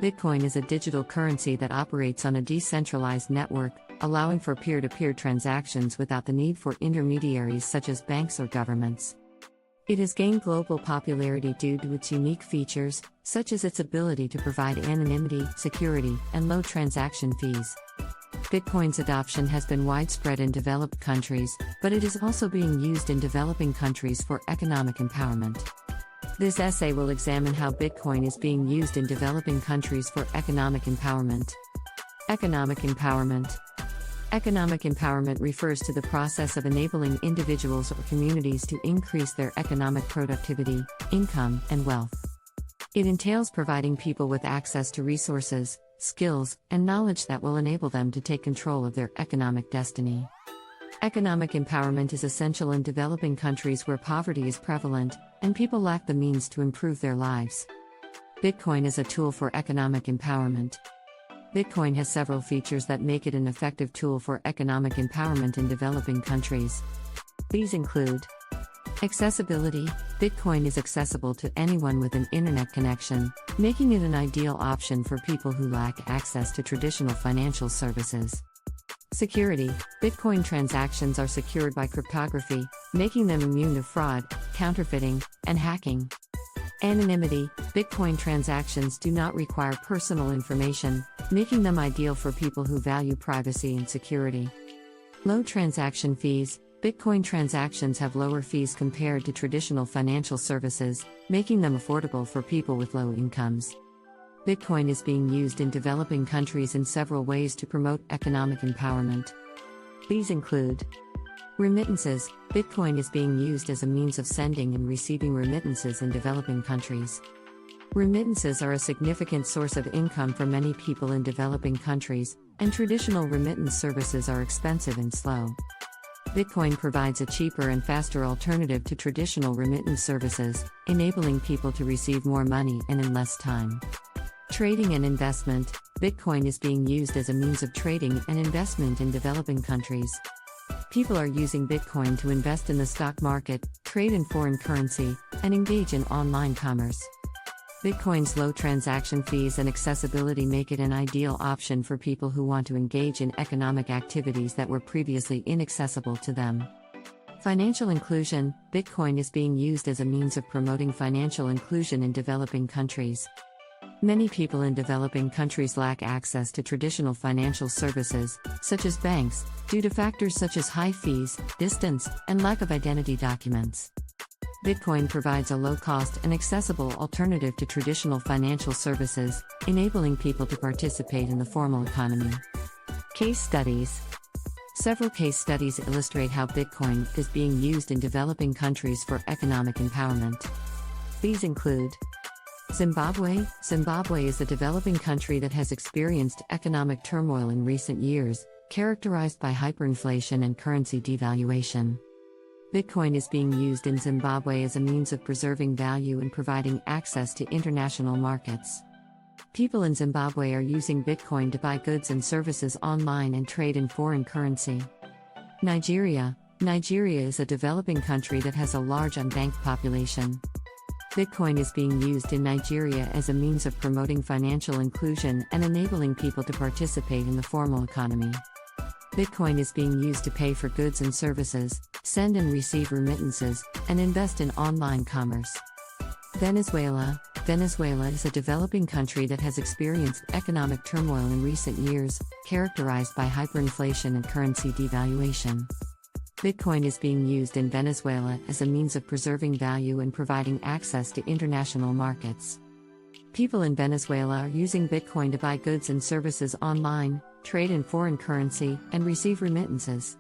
Bitcoin is a digital currency that operates on a decentralized network, allowing for peer-to-peer transactions without the need for intermediaries such as banks or governments. It has gained global popularity due to its unique features, such as its ability to provide anonymity, security, and low transaction fees. Bitcoin's adoption has been widespread in developed countries, but it is also being used in developing countries for economic empowerment. This essay will examine how Bitcoin is being used in developing countries for economic empowerment. Economic empowerment. Economic empowerment refers to the process of enabling individuals or communities to increase their economic productivity, income, and wealth. It entails providing people with access to resources, skills, and knowledge that will enable them to take control of their economic destiny. Economic empowerment is essential in developing countries where poverty is prevalent, and people lack the means to improve their lives. Bitcoin is a tool for economic empowerment. Bitcoin has several features that make it an effective tool for economic empowerment in developing countries. These include accessibility. Bitcoin is accessible to anyone with an internet connection, making it an ideal option for people who lack access to traditional financial services. Security. Bitcoin transactions are secured by cryptography, making them immune to fraud, counterfeiting, and hacking. Anonymity. Bitcoin transactions do not require personal information, making them ideal for people who value privacy and security. Low transaction fees. Bitcoin transactions have lower fees compared to traditional financial services, making them affordable for people with low incomes. Bitcoin is being used in developing countries in several ways to promote economic empowerment. These include remittances. Bitcoin is being used as a means of sending and receiving remittances in developing countries. Remittances are a significant source of income for many people in developing countries, and traditional remittance services are expensive and slow. Bitcoin provides a cheaper and faster alternative to traditional remittance services, enabling people to receive more money and in less time. Trading and investment. Bitcoin is being used as a means of trading and investment in developing countries. People are using Bitcoin to invest in the stock market, trade in foreign currency, and engage in online commerce. Bitcoin's low transaction fees and accessibility make it an ideal option for people who want to engage in economic activities that were previously inaccessible to them. Financial inclusion. Bitcoin is being used as a means of promoting financial inclusion in developing countries. Many people in developing countries lack access to traditional financial services, such as banks, due to factors such as high fees, distance, and lack of identity documents. Bitcoin provides a low-cost and accessible alternative to traditional financial services, enabling people to participate in the formal economy. Case studies. Several case studies illustrate how Bitcoin is being used in developing countries for economic empowerment. These include Zimbabwe. Zimbabwe is a developing country that has experienced economic turmoil in recent years, characterized by hyperinflation and currency devaluation. Bitcoin is being used in Zimbabwe as a means of preserving value and providing access to international markets. People in Zimbabwe are using Bitcoin to buy goods and services online and trade in foreign currency. Nigeria. Nigeria is a developing country that has a large unbanked population. Bitcoin is being used in Nigeria as a means of promoting financial inclusion and enabling people to participate in the formal economy. Bitcoin is being used to pay for goods and services, send and receive remittances, and invest in online commerce. Venezuela. Venezuela is a developing country that has experienced economic turmoil in recent years, characterized by hyperinflation and currency devaluation. Bitcoin is being used in Venezuela as a means of preserving value and providing access to international markets. People in Venezuela are using Bitcoin to buy goods and services online, trade in foreign currency, and receive remittances.